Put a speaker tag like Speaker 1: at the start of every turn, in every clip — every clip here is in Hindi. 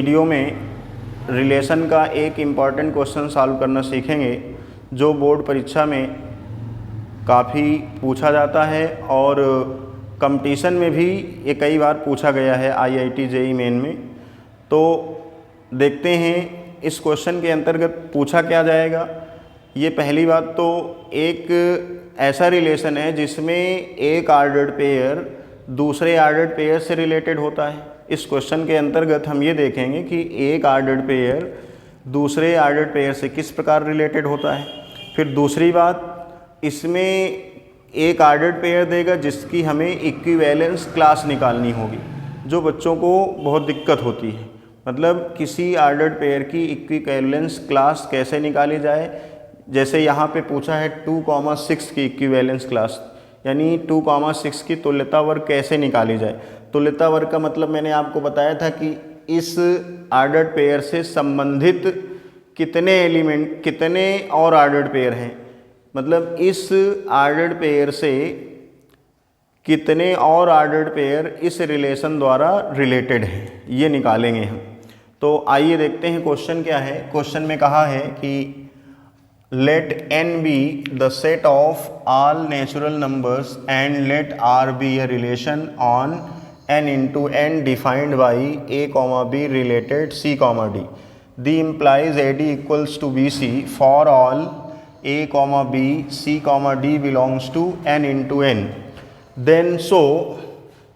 Speaker 1: वीडियो में रिलेशन का एक इम्पॉर्टेंट क्वेश्चन सॉल्व करना सीखेंगे जो बोर्ड परीक्षा में काफ़ी पूछा जाता है और कंपटीशन में भी ये कई बार पूछा गया है आईआईटी जेईई मेन में। तो देखते हैं इस क्वेश्चन के अंतर्गत पूछा क्या जाएगा। ये पहली बात तो एक ऐसा रिलेशन है जिसमें एक ऑर्डर्ड पेयर दूसरे ऑर्डर्ड पेयर से रिलेटेड होता है। इस क्वेश्चन के अंतर्गत हम ये देखेंगे कि एक ऑर्डर्ड पेयर दूसरे ऑर्डर्ड पेयर से किस प्रकार रिलेटेड होता है। फिर दूसरी बात, इसमें एक ऑर्डर्ड पेयर देगा जिसकी हमें इक्विवेलेंस क्लास निकालनी होगी, जो बच्चों को बहुत दिक्कत होती है। मतलब किसी ऑर्डर्ड पेयर की इक्विवेलेंस क्लास कैसे निकाली जाए। जैसे यहाँ पे पूछा है 2,6 की इक्विवेलेंस क्लास, यानी 2,6 की तुल्यता वर्ग कैसे निकाली जाए। तुल्यता वर्ग का मतलब मैंने आपको बताया था कि इस ऑर्डर्ड पेयर से संबंधित कितने और ऑर्डर्ड पेयर हैं, मतलब इस ऑर्डर्ड पेयर से कितने और ऑर्डर्ड पेयर इस रिलेशन द्वारा रिलेटेड हैं, ये निकालेंगे हम। तो आइए देखते हैं क्वेश्चन क्या है। क्वेश्चन में कहा है कि let n be the set of all natural numbers and let r be a relation on n into n defined by a comma b related c comma d. D implies AD equals to BC for all a comma b c comma d belongs to n into n. Then show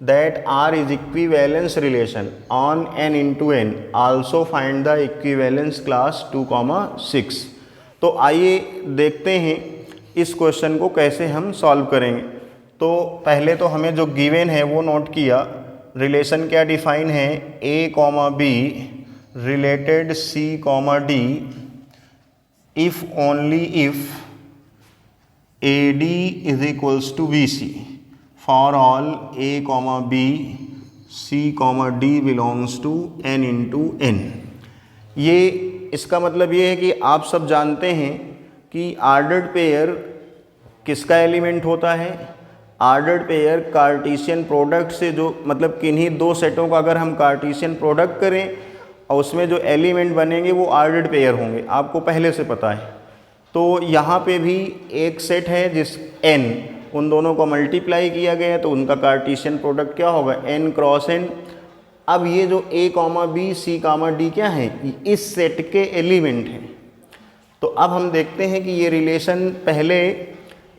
Speaker 1: that r is equivalence relation on n into n. Also find the equivalence class 2,6. तो आइए देखते हैं इस क्वेश्चन को कैसे हम सॉल्व करेंगे। तो पहले तो हमें जो गिवन है वो नोट किया। रिलेशन क्या डिफाइन है, a comma b related c comma d if only if a d is equals to b c for all a comma b c comma d belongs to n into n. ये इसका मतलब ये है कि आप सब जानते हैं कि ऑर्डर्ड पेयर किसका एलिमेंट होता है। ऑर्डर्ड पेयर कार्टेशियन प्रोडक्ट से जो मतलब किन्हीं दो सेटों का अगर हम कार्टेशियन प्रोडक्ट करें और उसमें जो एलिमेंट बनेंगे वो ऑर्डर्ड पेयर होंगे, आपको पहले से पता है। तो यहाँ पे भी एक सेट है जिस n, उन दोनों को मल्टीप्लाई किया गया तो उनका कार्टेशियन प्रोडक्ट क्या होगा, n क्रॉस n। अब ये जो a comma b c comma d क्या है, इस सेट के एलिमेंट हैं। तो अब हम देखते हैं कि ये रिलेशन, पहले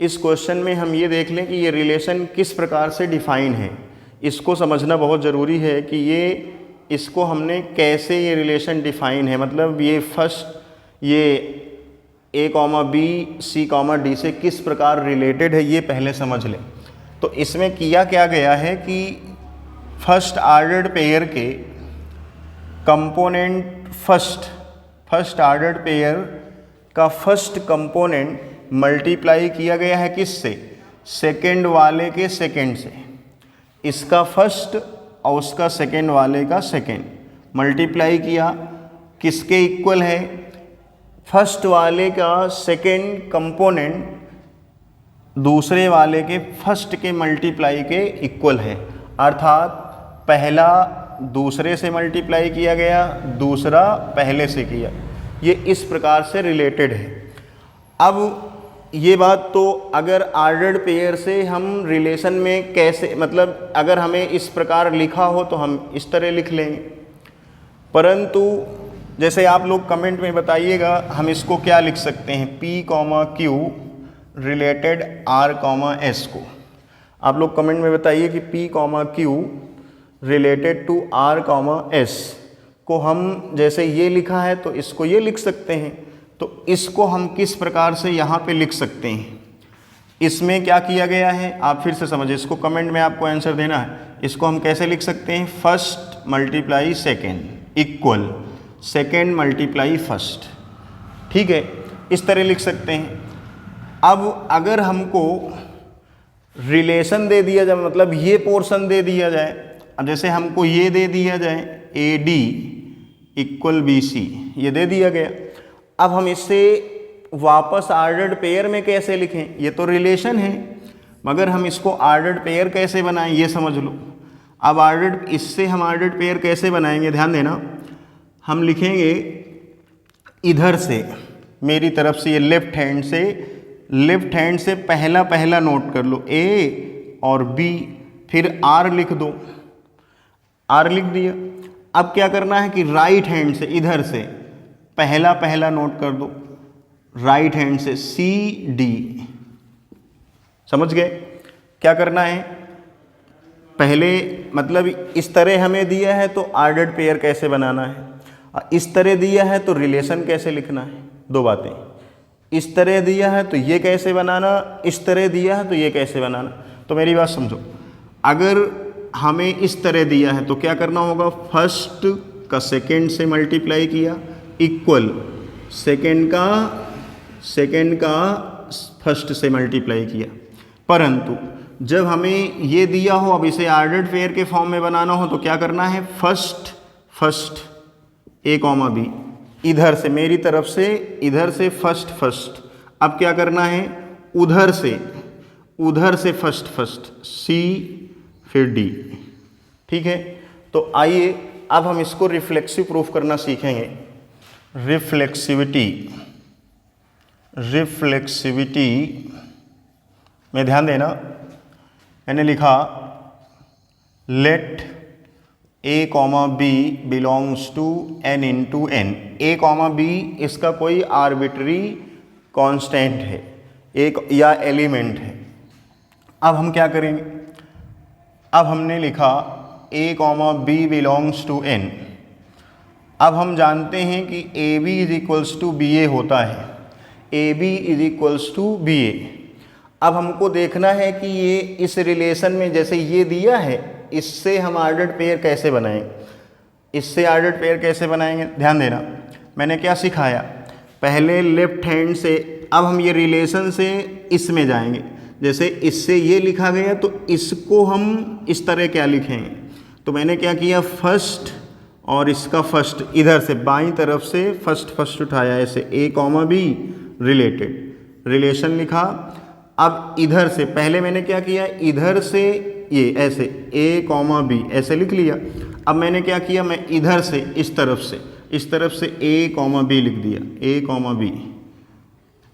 Speaker 1: इस क्वेश्चन में हम ये देख लें कि ये रिलेशन किस प्रकार से डिफाइन है। इसको समझना बहुत ज़रूरी है कि इसको हमने कैसे ये रिलेशन डिफाइन है, मतलब ये फर्स्ट ये a comma b c comma d से किस प्रकार रिलेटेड है, ये पहले समझ लें। तो इसमें किया क्या गया है कि फर्स्ट ऑर्डर्ड पेयर के कंपोनेंट फर्स्ट ऑर्डर्ड पेयर का फर्स्ट कंपोनेंट मल्टीप्लाई किया गया है किससे, सेकंड वाले के सेकंड से। इसका फर्स्ट और उसका सेकंड वाले का सेकंड मल्टीप्लाई किया, किसके इक्वल है, फर्स्ट वाले का सेकंड कंपोनेंट दूसरे वाले के फर्स्ट के मल्टीप्लाई के इक्वल है। अर्थात पहला दूसरे से मल्टीप्लाई किया गया, दूसरा पहले से किया, ये इस प्रकार से रिलेटेड है। अब ये बात तो अगर ऑर्डर्ड पेयर से हम रिलेशन में कैसे, मतलब अगर हमें इस प्रकार लिखा हो तो हम इस तरह लिख लेंगे, परंतु जैसे आप लोग कमेंट में बताइएगा हम इसको क्या लिख सकते हैं, P comma Q related R comma S को। आप लोग कमेंट में बताइए कि P comma Q related to R comma S को हम जैसे ये लिखा है तो इसको ये लिख सकते हैं। तो इसको हम किस प्रकार से यहाँ पे लिख सकते हैं, इसमें क्या किया गया है आप फिर से समझिए, इसको कमेंट में आपको आंसर देना है। इसको हम कैसे लिख सकते हैं, first multiply second equal second multiply first, ठीक है, इस तरह लिख सकते हैं। अब अगर हमको रिलेशन दे दिया जाए, मतलब ये पोर्शन दे दिया जाए, अब जैसे हमको ये दे दिया जाए AD इक्वल BC, ये दे दिया गया। अब हम इससे वापस ऑर्डर्ड पेयर में कैसे लिखें, ये तो रिलेशन है, मगर हम इसको ऑर्डर्ड पेयर कैसे बनाएं ये समझ लो। अब ऑर्डर्ड, इससे हम ऑर्डर्ड पेयर कैसे बनाएंगे, ध्यान देना। हम लिखेंगे इधर से, मेरी तरफ से, ये लेफ्ट हैंड से पहला पहला नोट कर लो, ए और बी, फिर आर लिख दो, आर लिख दिया। अब क्या करना है कि राइट हैंड से, इधर से पहला पहला नोट कर दो, राइट हैंड से सी डी। समझ गए क्या करना है? पहले मतलब इस तरह हमें दिया है तो ऑर्डर्ड पेयर कैसे बनाना है, इस तरह दिया है तो रिलेशन कैसे लिखना है, दो बातें। इस तरह दिया है तो ये कैसे बनाना, इस तरह दिया है तो ये कैसे बनाना। तो मेरी बात समझो, अगर हमें इस तरह दिया है तो क्या करना होगा, फर्स्ट का सेकंड से मल्टीप्लाई किया इक्वल सेकंड का फर्स्ट से मल्टीप्लाई किया। परंतु जब हमें ये दिया हो, अब इसे ऑर्डर्ड पेयर के फॉर्म में बनाना हो तो क्या करना है, फर्स्ट ए कॉमा बी, इधर से, मेरी तरफ से इधर से फर्स्ट। अब क्या करना है, उधर से फर्स्ट सी फिर डी। ठीक है, तो आइए अब हम इसको रिफ्लेक्सिव प्रूफ करना सीखेंगे। रिफ्लेक्सिविटी में ध्यान देना, मैंने लिखा let a comma b belongs to n into n. A comma b इसका कोई आर्बिट्री कांस्टेंट है, एक या एलिमेंट है। अब हम क्या करेंगे, अब हमने लिखा a comma b belongs to n. अब हम जानते हैं कि a b is equals to b a होता है, a b is equals to b a. अब हमको देखना है कि ये इस रिलेशन में जैसे ये दिया है, इससे हम ऑर्डर्ड पेयर कैसे बनाएंगे, इससे ऑर्डर्ड पेयर कैसे बनाएंगे। ध्यान देना, मैंने क्या सिखाया, पहले लेफ्ट हैंड से, अब हम ये रिलेशन से इसमें जाएंगे। जैसे इससे ये लिखा गया तो इसको हम इस तरह क्या लिखेंगे, तो मैंने क्या किया, फर्स्ट और इसका फर्स्ट, इधर से बाईं तरफ से फर्स्ट उठाया, ऐसे ए कॉमा बी रिलेटेड, रिलेशन लिखा। अब इधर से, पहले मैंने क्या किया, इधर से ये ऐसे ए कॉमा बी ऐसे लिख लिया। अब मैंने क्या किया, मैं इधर से इस तरफ से ए कॉमा बी लिख दिया, ए कॉमा बी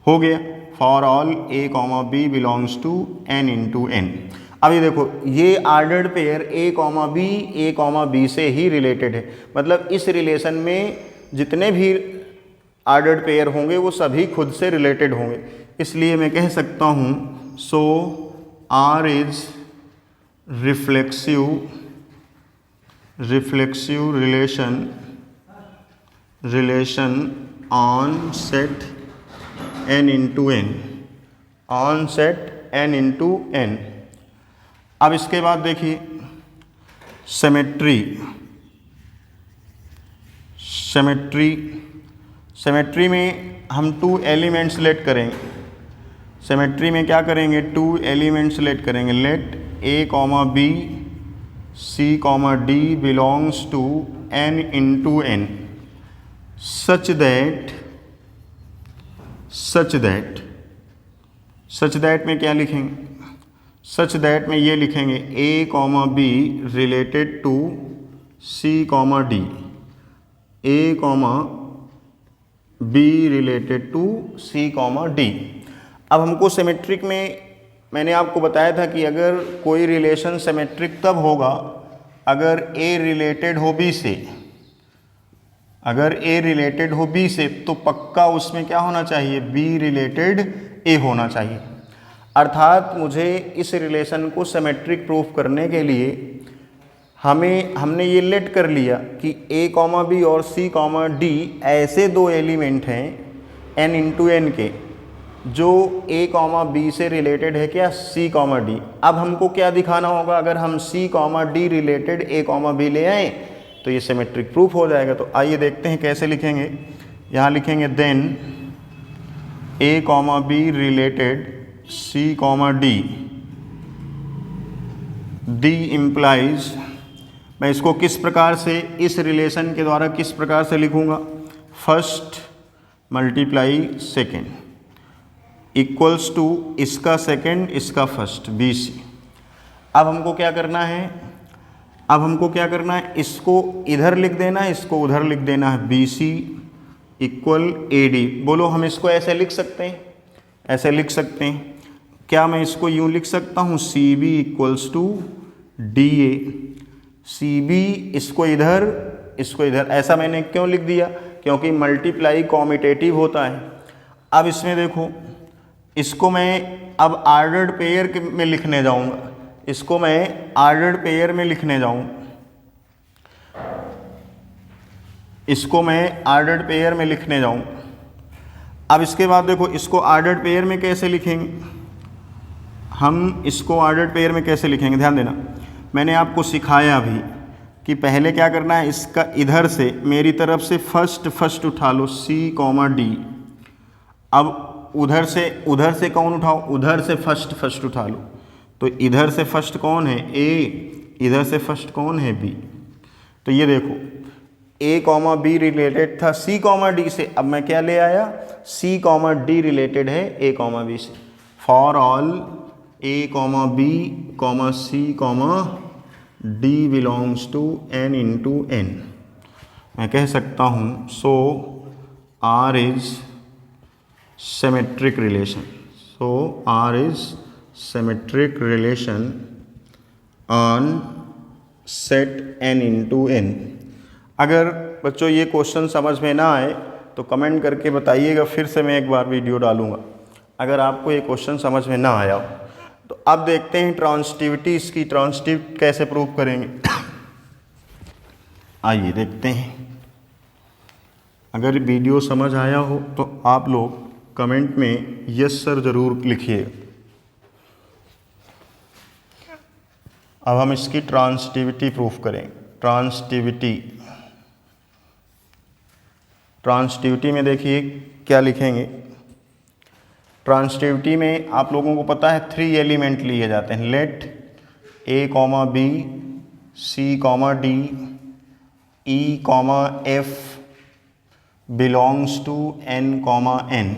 Speaker 1: हो गया। For all a comma b belongs to n into n. अब ये देखो, ये ordered pair a comma b से ही रिलेटेड है, मतलब इस रिलेशन में जितने भी ऑर्डर्ड पेयर होंगे वो सभी खुद से रिलेटेड होंगे। इसलिए मैं कह सकता हूँ, so R is reflexive relation on set n into n, on set n into n. अब इसके बाद देखिए सिमेट्री में हम 2 एलिमेंट्स लेट करेंगे। सिमेट्री में क्या करेंगे, 2 एलिमेंट्स लेट करेंगे। Let a comma b c comma d belongs to n into n such that में क्या लिखेंगे, सच दैट में ये लिखेंगे a comma b related to c comma d, a comma b related to c comma d. अब हमको सिमेट्रिक में मैंने आपको बताया था कि अगर कोई रिलेशन सिमेट्रिक तब होगा अगर ए रिलेटेड हो बी से, अगर ए रिलेटेड हो बी से तो पक्का उसमें क्या होना चाहिए, बी रिलेटेड ए होना चाहिए। अर्थात मुझे इस रिलेशन को सिमेट्रिक प्रूफ करने के लिए हमने ये लेट कर लिया कि ए कॉमा बी और सी कॉमा डी ऐसे 2 एलिमेंट हैं n इंटू एन के, जो ए कॉमा बी से रिलेटेड है क्या, सी कॉमा डी। अब हमको क्या दिखाना होगा, अगर हम सी कॉमा डी रिलेटेड ए कॉमा बी ले आए तो ये सिमेट्रिक प्रूफ हो जाएगा। तो आइए देखते हैं कैसे लिखेंगे। यहाँ लिखेंगे then a comma b related c comma d, d implies, मैं इसको किस प्रकार से, इस रिलेशन के द्वारा किस प्रकार से लिखूंगा, first multiply second equals to इसका सेकेंड इसका फर्स्ट, बी सी। अब हमको क्या करना है, अब हमको क्या करना है, इसको इधर लिख देना है, इसको उधर लिख देना है, BC इक्वल AD। बोलो हम इसको ऐसे लिख सकते हैं, ऐसे लिख सकते हैं। क्या मैं इसको यूँ लिख सकता हूँ, CB equals to DA। CB इसको इधर, ऐसा मैंने क्यों लिख दिया, क्योंकि मल्टीप्लाई कॉम्यूटेटिव होता है। अब इसमें देखो, इसको मैं अब आर्डर्ड पेयर में लिखने जाऊँगा, इसको मैं आर्डर्ड पेयर में लिखने जाऊँ, इसको मैं आर्डर्ड पेयर में लिखने जाऊँ। अब इसके बाद देखो, इसको आर्डर्ड पेयर में कैसे लिखेंगे, हम इसको आर्डर्ड पेयर में कैसे लिखेंगे, ध्यान देना। मैंने आपको सिखाया भी कि पहले क्या करना है, इसका इधर से मेरी तरफ से फर्स्ट उठा लो, C, D। अब उधर से कौन उठाओ, उधर से फर्स्ट उठा लो। तो इधर से फर्स्ट कौन है, A, इधर से फर्स्ट कौन है, B। तो ये देखो A, B रिलेटेड था C, D से, अब मैं क्या ले आया, C, D रिलेटेड है A, B से। For all A, B, C, D belongs to N into N। मैं कह सकता हूँ so R is symmetric relation, so R is symmetric relation on set N into N। अगर बच्चों ये क्वेश्चन समझ में ना आए तो कमेंट करके बताइएगा, फिर से मैं एक बार वीडियो डालूंगा अगर आपको ये क्वेश्चन समझ में ना आया हो। तो अब देखते हैं ट्रांसिटिविटी, इसकी ट्रांसिटिव कैसे प्रूव करेंगे। आइए देखते हैं। अगर वीडियो समझ आया हो तो आप लोग कमेंट में यस सर ज़रूर लिखिएगा। अब हम इसकी ट्रांसिटिविटी प्रूफ करेंगे। ट्रांसिटिविटी में देखिए क्या लिखेंगे। ट्रांसिटिविटी में आप लोगों को पता है 3 एलिमेंट लिए जाते हैं। Let A, B, C, D, E, F belongs to N, N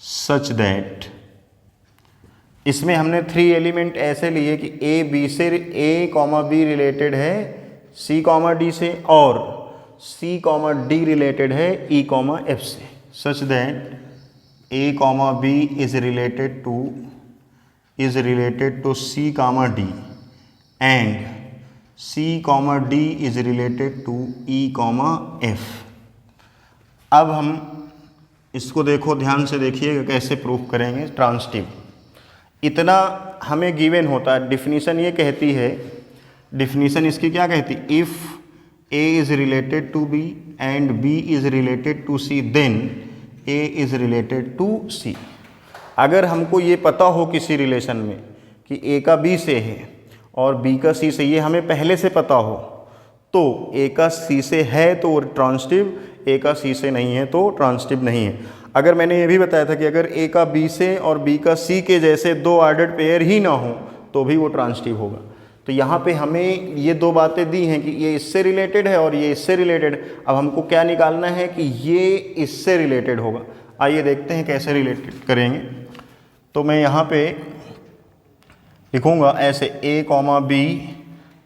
Speaker 1: such that, इसमें हमने 3 एलिमेंट ऐसे लिए कि A, B रिलेटेड है C, D से, और C, D रिलेटेड है E, F से, such that A, B is related to C, D and C, D is related to E, F। अब हम इसको देखो, ध्यान से देखिएगा कैसे प्रूफ करेंगे ट्रांसिटिव। इतना हमें गिवन होता है, डिफिनीशन ये कहती है, डिफिनीशन इसकी क्या कहती है, if A is related to B and B is related to C then A is related to C। अगर हमको ये पता हो किसी रिलेशन में कि A का B से है और B का C से, ये हमें पहले से पता हो, तो A का C से है तो ट्रांसिटिव, A का C से नहीं है तो ट्रांसिटिव नहीं है। अगर मैंने ये भी बताया था कि अगर A का B से और B का C के जैसे 2 ऑर्डर्ड पेयर ही ना हो तो भी वो ट्रांसिटिव होगा। तो यहाँ पे हमें ये 2 बातें दी हैं कि ये इससे रिलेटेड है और ये इससे रिलेटेड। अब हमको क्या निकालना है कि ये इससे रिलेटेड होगा। आइए देखते हैं कैसे रिलेटेड करेंगे। तो मैं यहाँ पे लिखूँगा ऐसे A, B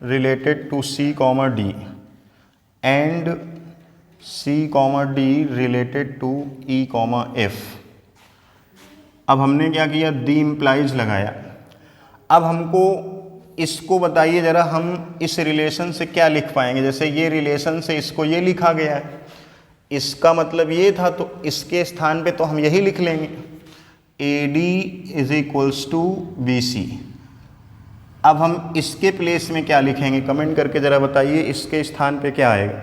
Speaker 1: related to C, D and C, D related to E, F। अब हमने क्या किया, दी इम्प्लाइज लगाया। अब हमको इसको बताइए ज़रा, हम इस रिलेशन से क्या लिख पाएंगे। जैसे ये रिलेशन से इसको ये लिखा गया है, इसका मतलब ये था, तो इसके स्थान पे तो हम यही लिख लेंगे, AD is equals to BC। अब हम इसके प्लेस में क्या लिखेंगे, कमेंट करके ज़रा बताइए इसके स्थान पे क्या आएगा।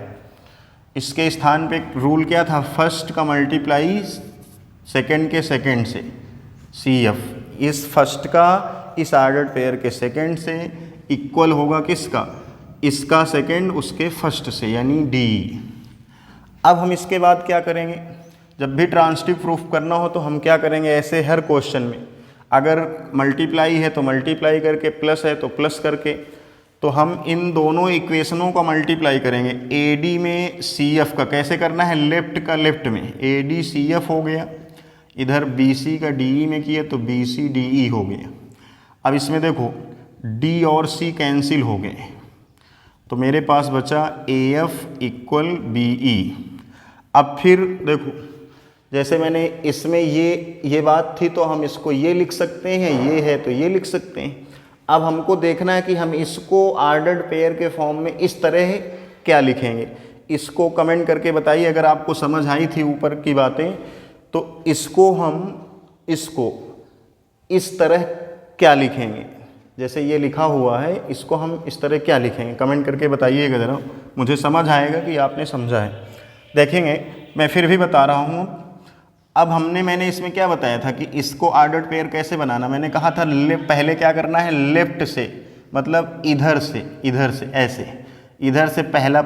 Speaker 1: इसके स्थान पे रूल क्या था, फर्स्ट का मल्टीप्लाई सेकंड के सेकंड से, CF। इस फर्स्ट का इस ऑर्डर्ड पेयर के सेकंड से इक्वल होगा किसका, इसका सेकंड उसके फर्स्ट से, यानी D। अब हम इसके बाद क्या करेंगे, जब भी ट्रांसिटिव प्रूफ करना हो तो हम क्या करेंगे, ऐसे हर क्वेश्चन में अगर मल्टीप्लाई है तो मल्टीप्लाई करके, प्लस है तो प्लस करके, तो हम इन दोनों इक्वेशनों का मल्टीप्लाई करेंगे। AD में CF का कैसे करना है, लेफ्ट का लेफ्ट में AD CF हो गया, इधर BC का DE में किया तो BC DE हो गया। अब इसमें देखो D और C कैंसिल हो गए, तो मेरे पास बचा AF इक्वल BE। अब फिर देखो, जैसे मैंने इसमें ये बात थी तो हम इसको ये लिख सकते हैं, ये है तो ये लिख सकते हैं। अब हमको देखना है कि हम इसको आर्डर्ड पेयर के फॉर्म में इस तरह क्या लिखेंगे। इसको कमेंट करके बताइए अगर आपको समझ आई थी ऊपर की बातें। तो इसको इस तरह क्या लिखेंगे, जैसे ये लिखा हुआ है, इसको हम इस तरह क्या लिखेंगे, कमेंट करके बताइएगा ज़रा, मुझे समझ आएगा कि आपने समझा है। देखेंगे, मैं फिर भी बता रहा हूँ। अब मैंने इसमें क्या बताया था कि इसको आर्डर्ड पेयर कैसे बनाना। मैंने कहा था पहले क्या करना है, लेफ्ट से, मतलब इधर से ऐसे, इधर से पहला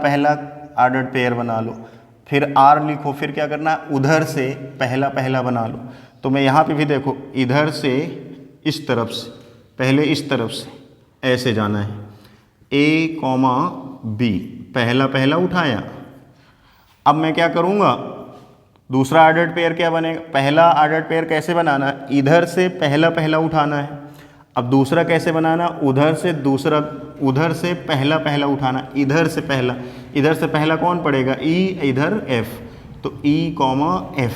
Speaker 1: आर्डर्ड पेयर बना लो, फिर R लिखो, फिर क्या करना है, उधर से पहला बना लो। तो मैं यहाँ पे भी देखो, इधर से इस तरफ से, पहले इस तरफ से ऐसे जाना है, A, B, पहला उठाया। अब मैं क्या करूँगा, दूसरा आर्डर्ड पेयर क्या बनेगा, पहला आर्डर्ड पेयर कैसे बनाना है, इधर से पहला उठाना है। अब दूसरा कैसे बनाना, उधर से पहला उठाना, इधर से पहला कौन पड़ेगा, E, इधर F, तो E, F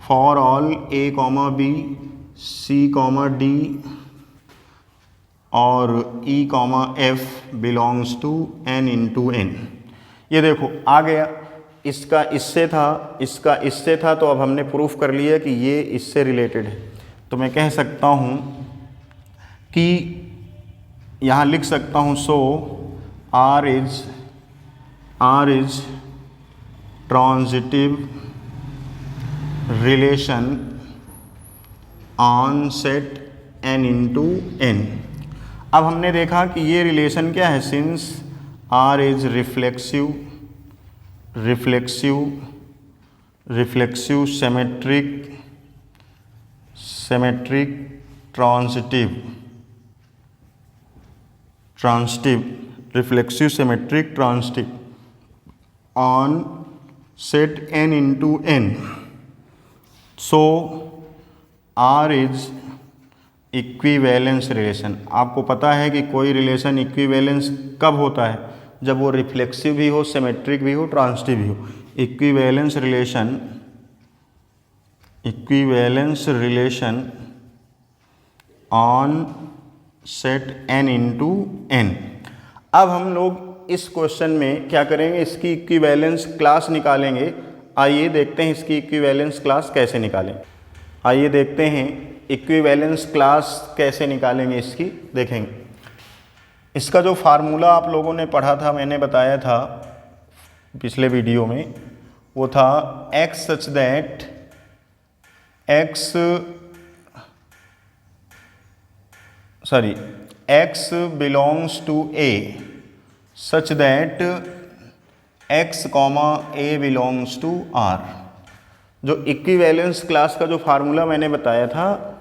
Speaker 1: for all A, B, C, D और E, F belongs to N into N। ये देखो आ गया, इसका इससे था, तो अब हमने प्रूफ कर लिया कि ये इससे रिलेटेड है। तो मैं कह सकता हूँ कि यहाँ लिख सकता हूँ, so R is transitive relation on set N into N। अब हमने देखा कि ये रिलेशन क्या है, since R is reflexive symmetric transitive on set N into N, so R is equivalence relation. आपको पता है कि कोई रिलेशन इक्विवेलेंस कब होता है, जब वो रिफ्लेक्सिव भी हो, सिमेट्रिक भी हो, ट्रांजिटिव भी हो। Equivalence relation on set N into N। अब हम लोग इस क्वेश्चन में क्या करेंगे, इसकी इक्विवेलेंस क्लास निकालेंगे। आइए देखते हैं इसकी इक्विवेलेंस क्लास कैसे निकालें। आइए देखते हैं इक्विवेलेंस क्लास कैसे निकालेंगे इसकी, देखेंगे। इसका जो फार्मूला आप लोगों ने पढ़ा था, मैंने बताया था पिछले वीडियो में, वो था x such that x belongs to A such that x, A belongs to R। जो इक्विवेलेंस क्लास का जो फार्मूला मैंने बताया था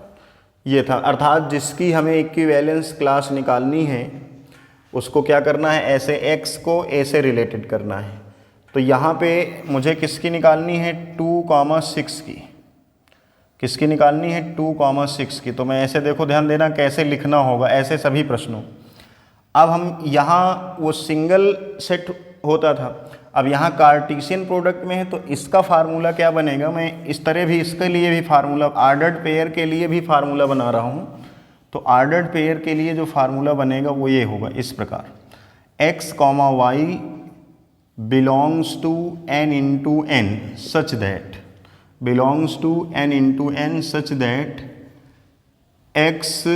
Speaker 1: ये था, अर्थात जिसकी हमें इक्विवेलेंस क्लास निकालनी है उसको क्या करना है, ऐसे x को a से रिलेटेड करना है। तो यहाँ पे मुझे किसकी निकालनी है, 2,6 की। किसकी निकालनी है, 2,6 की। तो मैं ऐसे, देखो ध्यान देना कैसे लिखना होगा ऐसे सभी प्रश्नों। अब हम यहाँ, वो सिंगल सेट होता था, अब यहाँ कार्टेशियन प्रोडक्ट में है, तो इसका फार्मूला क्या बनेगा, मैं इस तरह भी इसके लिए भी फार्मूला, आर्डर्ड पेयर के लिए भी फार्मूला बना रहा हूँ। तो आर्डर्ड पेयर के लिए जो फार्मूला बनेगा वो ये होगा इस प्रकार, x, y belongs to N into N such that, belongs to N into N such that x,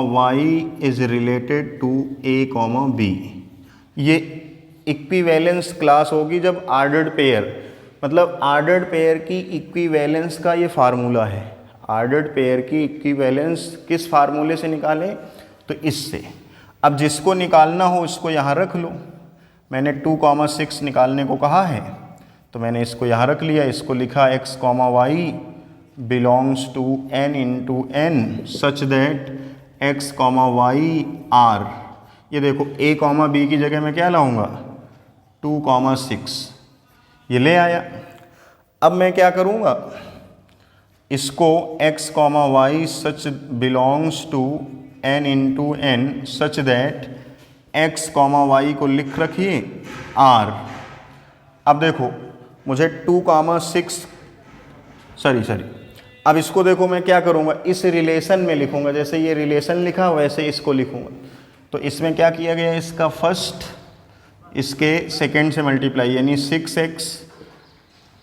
Speaker 1: y is related to A, B। ये इक्विवेलेंस क्लास होगी जब आर्डर्ड पेयर, मतलब आर्डर्ड पेयर की इक्विवेलेंस का ये फार्मूला है। आर्डर्ड पेयर की इक्विवेलेंस किस फार्मूले से निकालें, तो इससे। अब जिसको निकालना हो इसको यहाँ रख लो। मैंने 2,6 निकालने को कहा है तो मैंने इसको यहाँ रख लिया, इसको लिखा x, y belongs to N into N such that x, y R। ये देखो A, B की जगह मैं क्या लाऊंगा, 2,6, ये ले आया। अब मैं क्या करूँगा, इसको x, y such belongs to N into N such that x comma y को लिख रखिए r। अब देखो मुझे 2,6 सॉरी अब इसको देखो मैं क्या करूँगा, इस रिलेशन में लिखूँगा, जैसे ये रिलेशन लिखा वैसे इसको लिखूँगा। तो इसमें क्या किया गया, इसका फर्स्ट इसके सेकंड से मल्टीप्लाई, यानी 6x,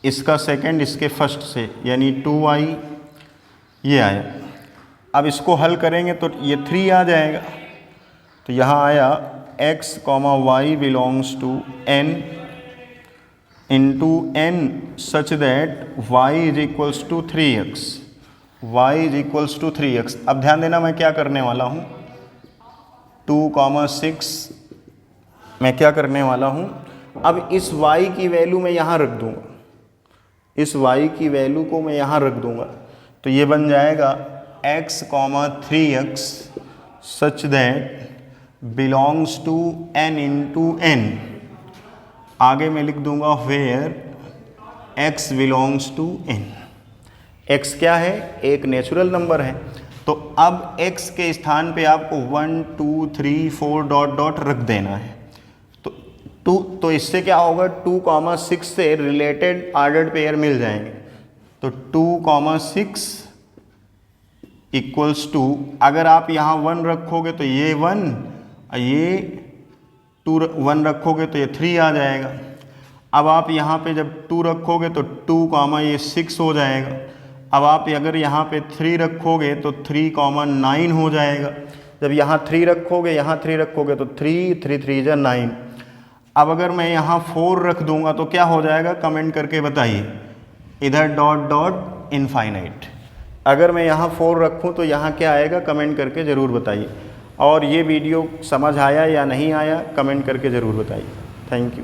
Speaker 1: इसका सेकंड इसके फर्स्ट से, यानी 2y ये आया। अब इसको हल करेंगे तो ये 3 आ जाएगा। तो यहाँ आया x comma y belongs to n into n such that y is equals to 3x, y is equals to 3x। अब ध्यान देना मैं क्या करने वाला हूँ, 2,6 मैं क्या करने वाला हूँ, अब इस y की वैल्यू मैं यहाँ रख दूँगा, इस y की वैल्यू को मैं यहाँ रख दूँगा। तो ये बन जाएगा x comma 3x such that belongs to n into n। आगे मैं लिख दूंगा where x belongs to n। x क्या है, एक नेचुरल नंबर है। तो अब x के स्थान पे आपको 1 2 3 4 डॉट डॉट रख देना है। तो इससे क्या होगा, 2,6 से रिलेटेड ऑर्डर्ड पेयर मिल जाएंगे। तो 2,6 इक्वल्स टू, अगर आप यहाँ 1 रखोगे तो ये 1, ये 1 रखोगे तो ये 3 आ जाएगा। अब आप यहाँ पे जब 2 रखोगे तो 2 कॉमा ये 6 हो जाएगा। अब आप अगर यहाँ पे 3 रखोगे तो 3 कॉमा 9 हो जाएगा। जब यहाँ 3 रखोगे, यहाँ 3 रखोगे तो 3 3 3 जा 9। अब अगर मैं यहाँ 4 रख दूंगा तो क्या हो जाएगा, कमेंट करके बताइए। इधर डॉट डॉट इनफाइनाइट। अगर मैं यहाँ 4 रखूँ तो यहाँ क्या आएगा, कमेंट करके ज़रूर बताइए। और ये वीडियो समझ आया या नहीं आया, कमेंट करके ज़रूर बताइए। Thank you.